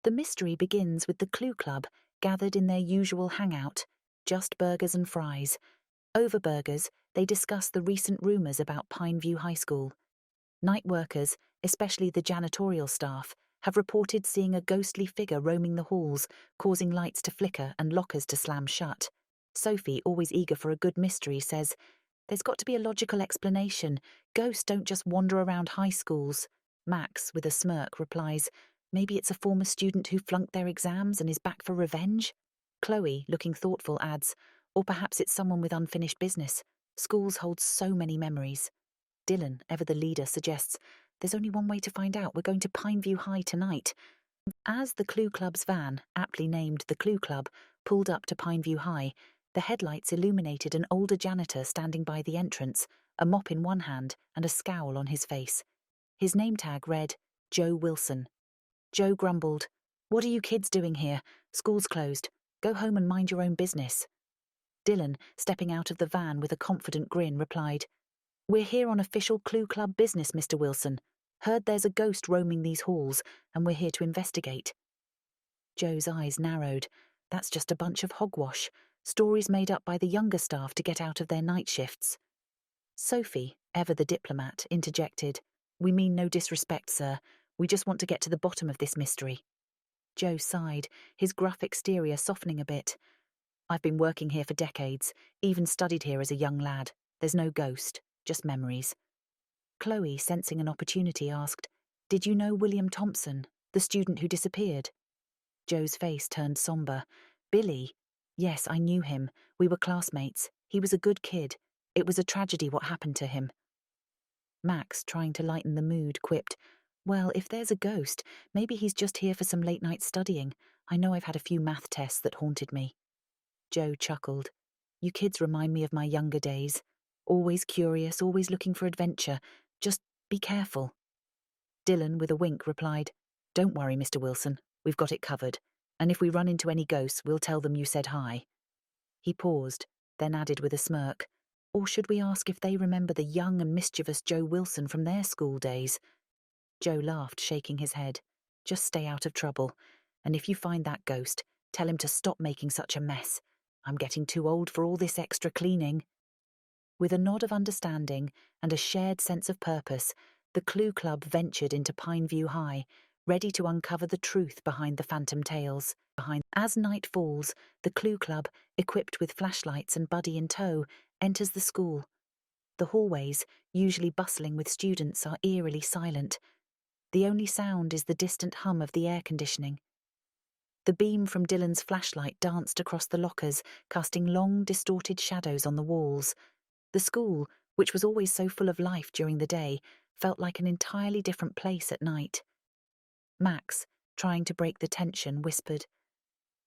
The mystery begins with the Clue Club gathered in their usual hangout, just burgers and fries. Over burgers, they discuss the recent rumours about Pineview High School. Night workers, especially the janitorial staff, have reported seeing a ghostly figure roaming the halls, causing lights to flicker and lockers to slam shut. Sophie, always eager for a good mystery, says, "There's got to be a logical explanation. Ghosts don't just wander around high schools." Max, with a smirk, replies, "Maybe it's a former student who flunked their exams and is back for revenge?" Chloe, looking thoughtful, adds, "Or perhaps it's someone with unfinished business. Schools hold so many memories." Dylan, ever the leader, suggests, "There's only one way to find out. We're going to Pineview High tonight." As the Clue Club's van, aptly named the Clue Club, pulled up to Pineview High, the headlights illuminated an older janitor standing by the entrance, a mop in one hand and a scowl on his face. His name tag read, Joe Wilson. Joe grumbled, "What are you kids doing here? School's closed. Go home and mind your own business." Dylan, stepping out of the van with a confident grin, replied, "We're here on official Clue Club business, Mr. Wilson. Heard there's a ghost roaming these halls, and we're here to investigate." Joe's eyes narrowed. That's just a bunch of hogwash, stories made up by the younger staff to get out of their night shifts. Sophie, ever the diplomat, interjected, "We mean no disrespect, sir. We just want to get to the bottom of this mystery." Joe sighed, his gruff exterior softening a bit. "I've been working here for decades, even studied here as a young lad. There's no ghost, just memories." Chloe, sensing an opportunity, asked, "Did you know William Thompson, the student who disappeared?" Joe's face turned somber. "Billy? Yes, I knew him. We were classmates. He was a good kid. It was a tragedy what happened to him." Max, trying to lighten the mood, quipped, "Well, if there's a ghost, maybe he's just here for some late-night studying. I know I've had a few math tests that haunted me." Joe chuckled. "You kids remind me of my younger days. Always curious, always looking for adventure. Just be careful." Dylan, with a wink, replied, "Don't worry, Mr. Wilson. We've got it covered. And if we run into any ghosts, we'll tell them you said hi." He paused, then added with a smirk, "Or should we ask if they remember the young and mischievous Joe Wilson from their school days?" Joe laughed, shaking his head. "Just stay out of trouble. And if you find that ghost, tell him to stop making such a mess. I'm getting too old for all this extra cleaning." With a nod of understanding and a shared sense of purpose, the Clue Club ventured into Pineview High, ready to uncover the truth behind the phantom tales. As night falls, the Clue Club, equipped with flashlights and Buddy in tow, enters the school. The hallways, usually bustling with students, are eerily silent. The only sound is the distant hum of the air conditioning. The beam from Dylan's flashlight danced across the lockers, casting long, distorted shadows on the walls. The school, which was always so full of life during the day, felt like an entirely different place at night. Max, trying to break the tension, whispered,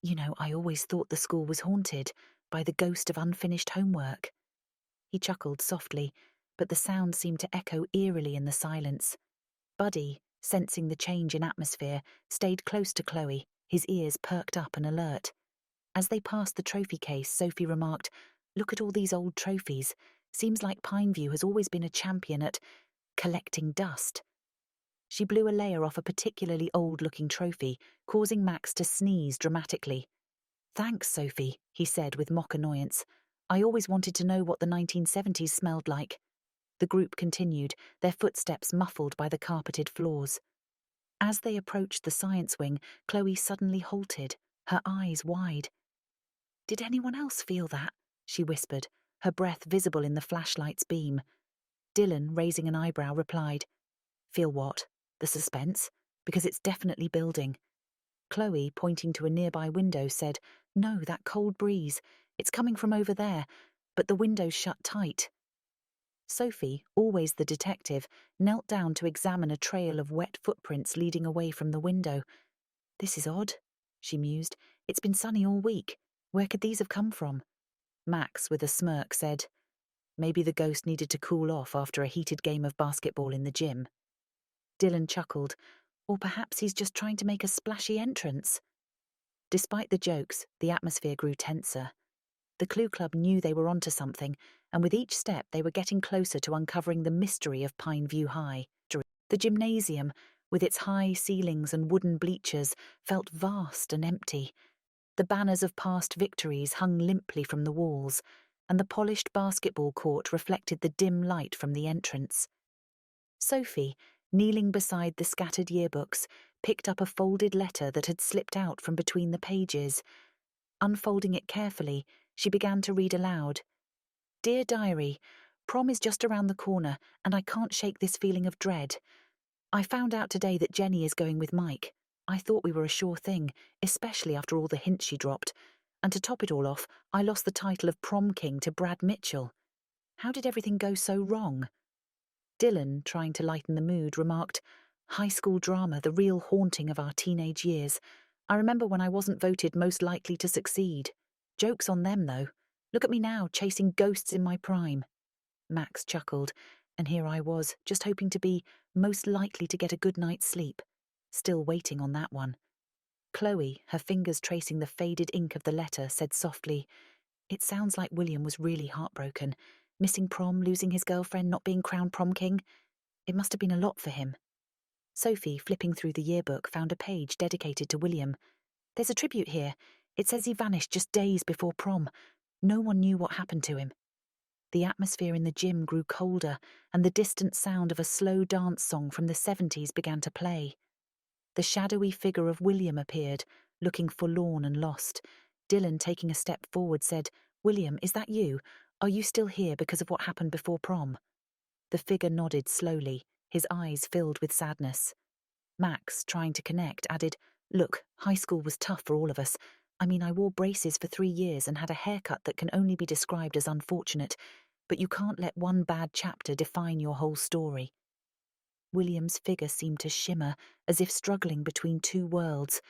"You know, I always thought the school was haunted by the ghost of unfinished homework." He chuckled softly, but the sound seemed to echo eerily in the silence. Buddy, sensing the change in atmosphere, stayed close to Chloe, his ears perked up and alert. As they passed the trophy case, Sophie remarked, "Look at all these old trophies. Seems like Pineview has always been a champion at collecting dust." She blew a layer off a particularly old-looking trophy, causing Max to sneeze dramatically. "Thanks, Sophie," he said with mock annoyance. "I always wanted to know what the 1970s smelled like." The group continued, their footsteps muffled by the carpeted floors. As they approached the science wing, Chloe suddenly halted, her eyes wide. "Did anyone else feel that?" she whispered, her breath visible in the flashlight's beam. Dylan, raising an eyebrow, replied, "Feel what? The suspense? Because it's definitely building." Chloe, pointing to a nearby window, said, "No, that cold breeze. It's coming from over there, but the window's shut tight." Sophie, always the detective, knelt down to examine a trail of wet footprints leading away from the window. "This is odd," she mused. "It's been sunny all week. Where could these have come from?" Max, with a smirk, said, "Maybe the ghost needed to cool off after a heated game of basketball in the gym." Dylan chuckled, "Or perhaps he's just trying to make a splashy entrance." Despite the jokes, the atmosphere grew tenser. The Clue Club knew they were onto something, and with each step they were getting closer to uncovering the mystery of Pineview High. The gymnasium, with its high ceilings and wooden bleachers, felt vast and empty. The banners of past victories hung limply from the walls, and the polished basketball court reflected the dim light from the entrance. Sophie, kneeling beside the scattered yearbooks, picked up a folded letter that had slipped out from between the pages. Unfolding it carefully, she began to read aloud. "Dear Diary, prom is just around the corner, and I can't shake this feeling of dread. I found out today that Jenny is going with Mike. I thought we were a sure thing, especially after all the hints she dropped. And to top it all off, I lost the title of prom king to Brad Mitchell. How did everything go so wrong?" Dylan, trying to lighten the mood, remarked, "High school drama, the real haunting of our teenage years. I remember when I wasn't voted most likely to succeed. Joke's on them, though. Look at me now, chasing ghosts in my prime." Max chuckled, and here I was, just hoping to be most likely to get a good night's sleep. Still waiting on that one. Chloe, her fingers tracing the faded ink of the letter, said softly, "It sounds like William was really heartbroken. Missing prom, losing his girlfriend, not being crowned prom king. It must have been a lot for him." Sophie, flipping through the yearbook, found a page dedicated to William. "There's a tribute here. It says he vanished just days before prom. No one knew what happened to him." The atmosphere in the gym grew colder, and the distant sound of a slow dance song from the 70s began to play. The shadowy figure of William appeared, looking forlorn and lost. Dylan, taking a step forward, said, "William, is that you? Are you still here because of what happened before prom?" The figure nodded slowly, his eyes filled with sadness. Max, trying to connect, added, "Look, high school was tough for all of us. I mean, I wore braces for 3 years and had a haircut that can only be described as unfortunate, but you can't let one bad chapter define your whole story." William's figure seemed to shimmer, as if struggling between two worlds.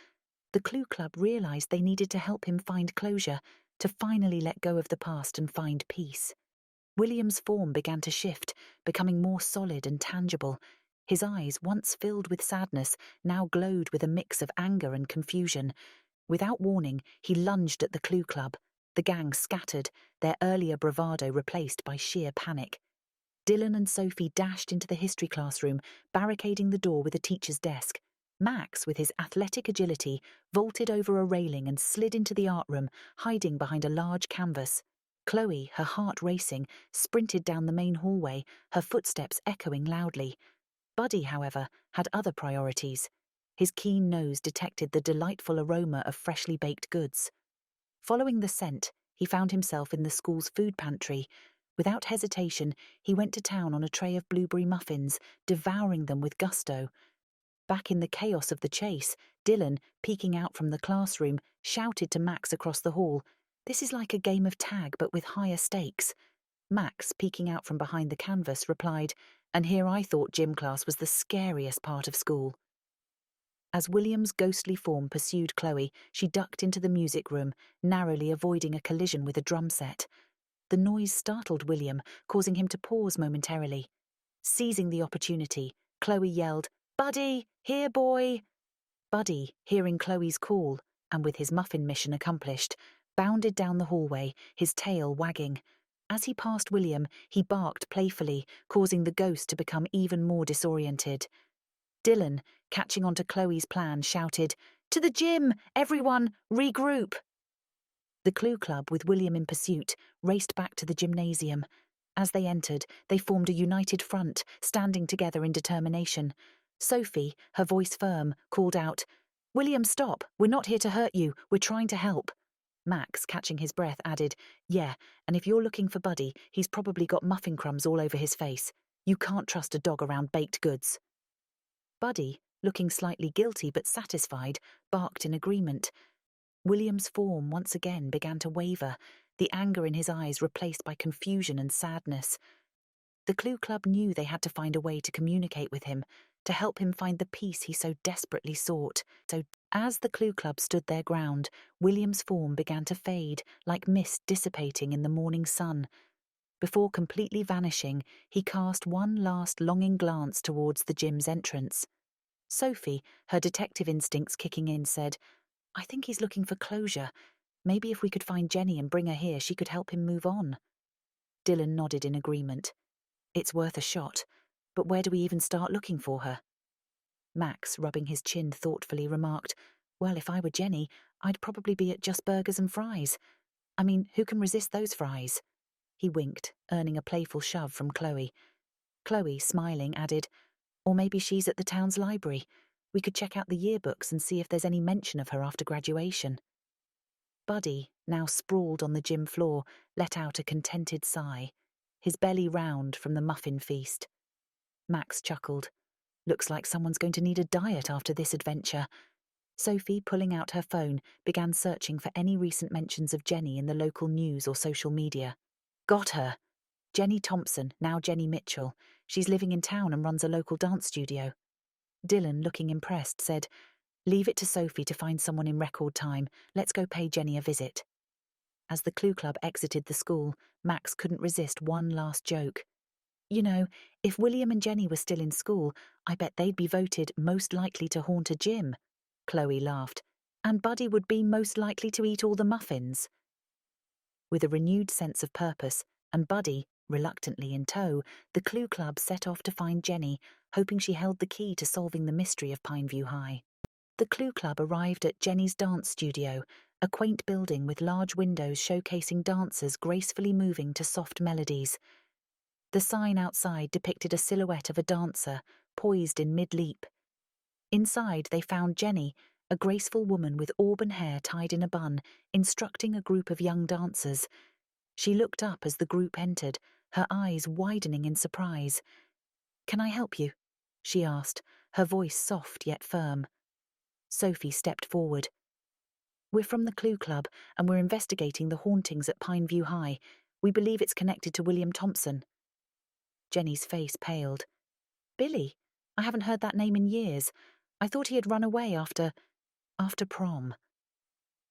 The Clue Club realised they needed to help him find closure, to finally let go of the past and find peace. William's form began to shift, becoming more solid and tangible. His eyes, once filled with sadness, now glowed with a mix of anger and confusion. Without warning, he lunged at the Clue Club. The gang scattered, their earlier bravado replaced by sheer panic. Dylan and Sophie dashed into the history classroom, barricading the door with a teacher's desk. Max, with his athletic agility, vaulted over a railing and slid into the art room, hiding behind a large canvas. Chloe, her heart racing, sprinted down the main hallway, her footsteps echoing loudly. Buddy, however, had other priorities. His keen nose detected the delightful aroma of freshly baked goods. Following the scent, he found himself in the school's food pantry. Without hesitation, he went to town on a tray of blueberry muffins, devouring them with gusto. Back in the chaos of the chase, Dylan, peeking out from the classroom, shouted to Max across the hall, "This is like a game of tag, but with higher stakes." Max, peeking out from behind the canvas, replied, "And here I thought gym class was the scariest part of school." As William's ghostly form pursued Chloe, she ducked into the music room, narrowly avoiding a collision with a drum set. The noise startled William, causing him to pause momentarily. Seizing the opportunity, Chloe yelled, "Buddy, here boy!" Buddy, hearing Chloe's call, and with his muffin mission accomplished, bounded down the hallway, his tail wagging. As he passed William, he barked playfully, causing the ghost to become even more disoriented. Dylan, catching on to Chloe's plan, shouted, "To the gym! Everyone, regroup!" The Clue Club, with William in pursuit, raced back to the gymnasium. As they entered, they formed a united front, standing together in determination. Sophie, her voice firm, called out, "William, stop! We're not here to hurt you. We're trying to help." Max, catching his breath, added, "Yeah, and if you're looking for Buddy, he's probably got muffin crumbs all over his face. You can't trust a dog around baked goods." Buddy, looking slightly guilty but satisfied, barked in agreement. William's form once again began to waver, the anger in his eyes replaced by confusion and sadness. The Clue Club knew they had to find a way to communicate with him, to help him find the peace he so desperately sought. So, as the Clue Club stood their ground, William's form began to fade, like mist dissipating in the morning sun. Before completely vanishing, he cast one last longing glance towards the gym's entrance. Sophie, her detective instincts kicking in, said, "I think he's looking for closure. Maybe if we could find Jenny and bring her here, she could help him move on." Dylan nodded in agreement. "It's worth a shot, but where do we even start looking for her?" Max, rubbing his chin thoughtfully, remarked, "Well, if I were Jenny, I'd probably be at Just Burgers and Fries. I mean, who can resist those fries?" He winked, earning a playful shove from Chloe. Chloe, smiling, added, "Or maybe she's at the town's library. We could check out the yearbooks and see if there's any mention of her after graduation." Buddy, now sprawled on the gym floor, let out a contented sigh, his belly round from the muffin feast. Max chuckled. "Looks like someone's going to need a diet after this adventure." Sophie, pulling out her phone, began searching for any recent mentions of Jenny in the local news or social media. "Got her! Jenny Thompson, now Jenny Mitchell. She's living in town and runs a local dance studio." Dylan, looking impressed, said, "Leave it to Sophie to find someone in record time. Let's go pay Jenny a visit." As the Clue Club exited the school, Max couldn't resist one last joke. "You know, if William and Jenny were still in school, I bet they'd be voted most likely to haunt a gym." Chloe laughed. "And Buddy would be most likely to eat all the muffins." With a renewed sense of purpose, and Buddy reluctantly in tow, the Clue Club set off to find Jenny, hoping she held the key to solving the mystery of Pineview High. The Clue Club arrived at Jenny's dance studio, a quaint building with large windows showcasing dancers gracefully moving to soft melodies. The sign outside depicted a silhouette of a dancer, poised in mid-leap. Inside, they found Jenny, a graceful woman with auburn hair tied in a bun, instructing a group of young dancers. She looked up as the group entered, her eyes widening in surprise. "Can I help you?" she asked, her voice soft yet firm. Sophie stepped forward. "We're from the Clue Club, and we're investigating the hauntings at Pineview High. We believe it's connected to William Thompson." Jenny's face paled. "Billy? I haven't heard that name in years. I thought he had run away after prom."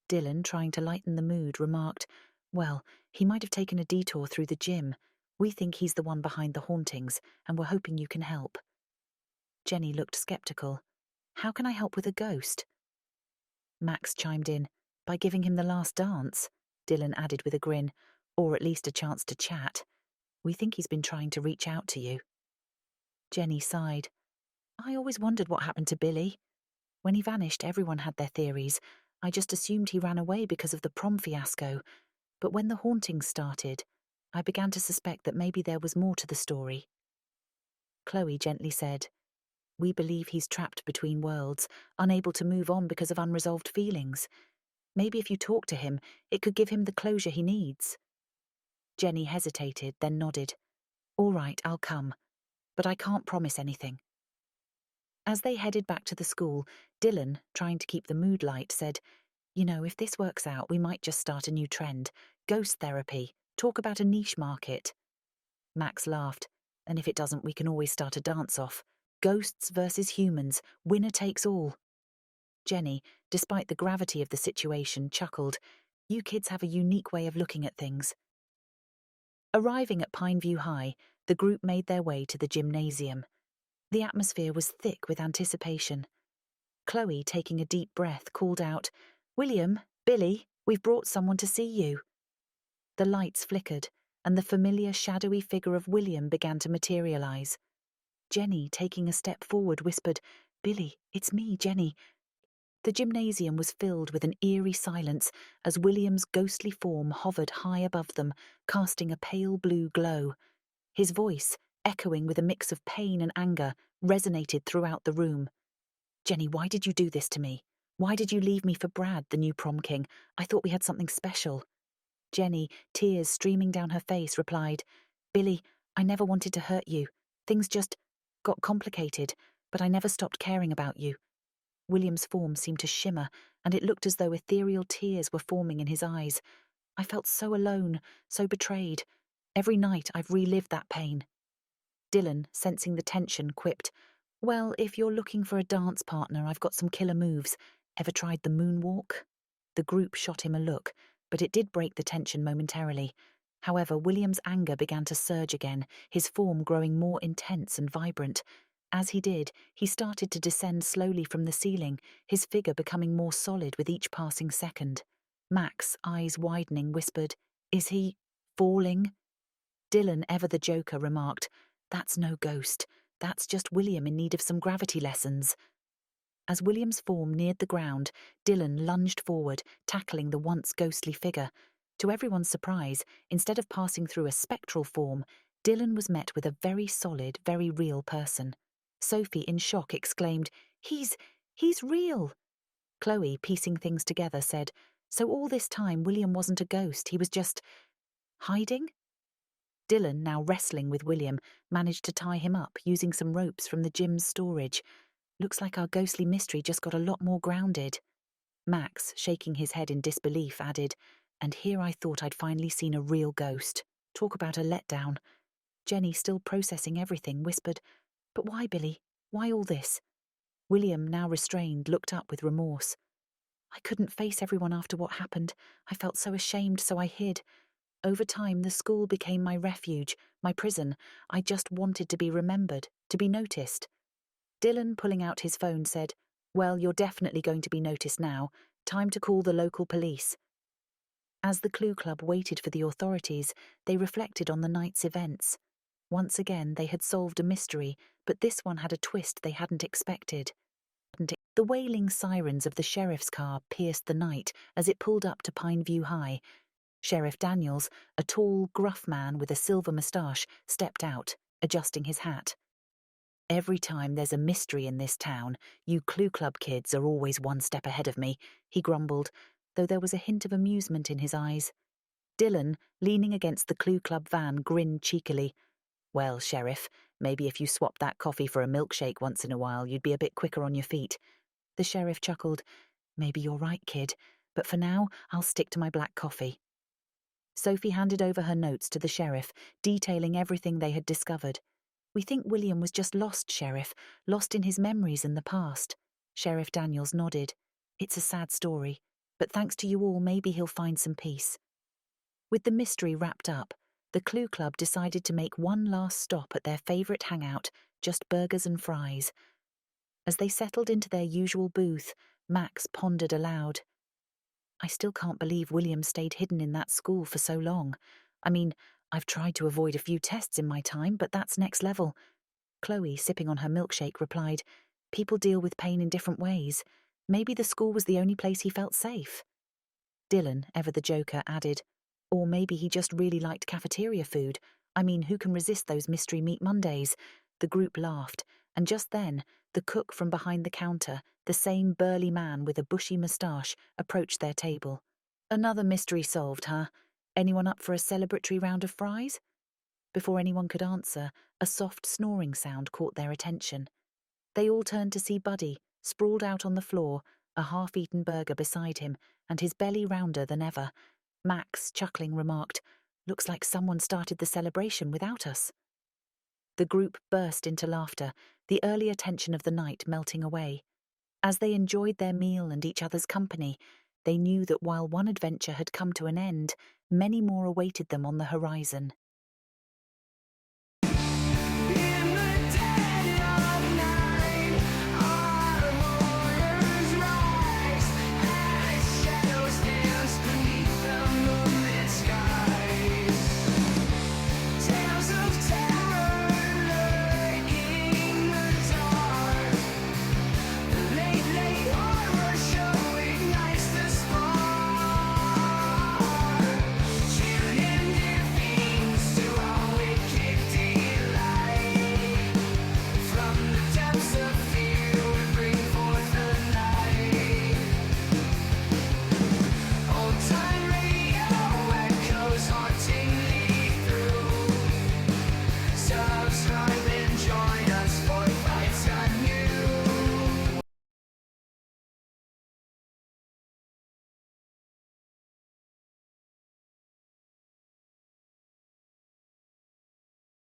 Dylan, trying to lighten the mood, remarked, "Well, he might have taken a detour through the gym. We think he's the one behind the hauntings, and we're hoping you can help." Jenny looked skeptical. "How can I help with a ghost?" Max chimed in. "By giving him the last dance," Dylan added with a grin, "or at least a chance to chat. We think he's been trying to reach out to you." Jenny sighed. "I always wondered what happened to Billy. When he vanished, everyone had their theories. I just assumed he ran away because of the prom fiasco. But when the hauntings started, I began to suspect that maybe there was more to the story." Chloe gently said, "We believe he's trapped between worlds, unable to move on because of unresolved feelings. Maybe if you talk to him, it could give him the closure he needs." Jenny hesitated, then nodded. "All right, I'll come. But I can't promise anything." As they headed back to the school, Dylan, trying to keep the mood light, said, "You know, if this works out, we might just start a new trend. Ghost therapy. Talk about a niche market." Max laughed. "And if it doesn't, we can always start a dance-off. Ghosts versus humans. Winner takes all." Jenny, despite the gravity of the situation, chuckled. "You kids have a unique way of looking at things." Arriving at Pineview High, the group made their way to the gymnasium. The atmosphere was thick with anticipation. Chloe, taking a deep breath, called out, "William, Billy, we've brought someone to see you." The lights flickered, and the familiar shadowy figure of William began to materialize. Jenny, taking a step forward, whispered, "Billy, it's me, Jenny." The gymnasium was filled with an eerie silence as William's ghostly form hovered high above them, casting a pale blue glow. His voice, echoing with a mix of pain and anger, resonated throughout the room. "Jenny, why did you do this to me? Why did you leave me for Brad, the new prom king? I thought we had something special." Jenny, tears streaming down her face, replied, "Billy, I never wanted to hurt you. Things just got complicated, but I never stopped caring about you." William's form seemed to shimmer, and it looked as though ethereal tears were forming in his eyes. "I felt so alone, so betrayed. Every night I've relived that pain." Dylan, sensing the tension, quipped, "Well, if you're looking for a dance partner, I've got some killer moves. Ever tried the moonwalk?" The group shot him a look, but it did break the tension momentarily. However, William's anger began to surge again, his form growing more intense and vibrant. As he did, he started to descend slowly from the ceiling, his figure becoming more solid with each passing second. Max, eyes widening, whispered, "Is he falling?" Dylan, ever the joker, remarked, "That's no ghost. That's just William in need of some gravity lessons." As William's form neared the ground, Dylan lunged forward, tackling the once ghostly figure. To everyone's surprise, instead of passing through a spectral form, Dylan was met with a very solid, very real person. Sophie, in shock, exclaimed, He's real! Chloe, piecing things together, said, So all this time William wasn't a ghost, he was just hiding? Dylan, now wrestling with William, managed to tie him up using some ropes from the gym's storage. Looks like our ghostly mystery just got a lot more grounded. Max, shaking his head in disbelief, added, And here I thought I'd finally seen a real ghost. Talk about a letdown. Jenny, still processing everything, whispered, But why, Billy? Why all this? William, now restrained, looked up with remorse. I couldn't face everyone after what happened. I felt so ashamed, so I hid. Over time, the school became my refuge, my prison. I just wanted to be remembered, to be noticed. Dylan, pulling out his phone, said, Well, you're definitely going to be noticed now. Time to call the local police. As the Clue Club waited for the authorities, they reflected on the night's events. Once again, they had solved a mystery, but this one had a twist they hadn't expected. The wailing sirens of the sheriff's car pierced the night as it pulled up to Pineview High. Sheriff Daniels, a tall, gruff man with a silver moustache, stepped out, adjusting his hat. Every time there's a mystery in this town, you Clue Club kids are always one step ahead of me, he grumbled, though there was a hint of amusement in his eyes. Dylan, leaning against the Clue Club van, grinned cheekily. Well, Sheriff, maybe if you swapped that coffee for a milkshake once in a while, you'd be a bit quicker on your feet. The sheriff chuckled. Maybe you're right, kid, but for now, I'll stick to my black coffee. Sophie handed over her notes to the sheriff, detailing everything they had discovered. We think William was just lost, Sheriff, lost in his memories in the past. Sheriff Daniels nodded. It's a sad story, but thanks to you all, maybe he'll find some peace. With the mystery wrapped up, the Clue Club decided to make one last stop at their favourite hangout, just burgers and fries. As they settled into their usual booth, Max pondered aloud. I still can't believe William stayed hidden in that school for so long. I mean, I've tried to avoid a few tests in my time, but that's next level. Chloe, sipping on her milkshake, replied, People deal with pain in different ways. Maybe the school was the only place he felt safe. Dylan, ever the joker, added, Or maybe he just really liked cafeteria food. I mean, who can resist those mystery meat Mondays? The group laughed, and just then, the cook from behind the counter, the same burly man with a bushy moustache, approached their table. Another mystery solved, huh? Anyone up for a celebratory round of fries? Before anyone could answer, a soft snoring sound caught their attention. They all turned to see Buddy, sprawled out on the floor, a half-eaten burger beside him, and his belly rounder than ever. Max, chuckling, remarked, Looks like someone started the celebration without us. The group burst into laughter, the earlier tension of the night melting away. As they enjoyed their meal and each other's company, they knew that while one adventure had come to an end, many more awaited them on the horizon.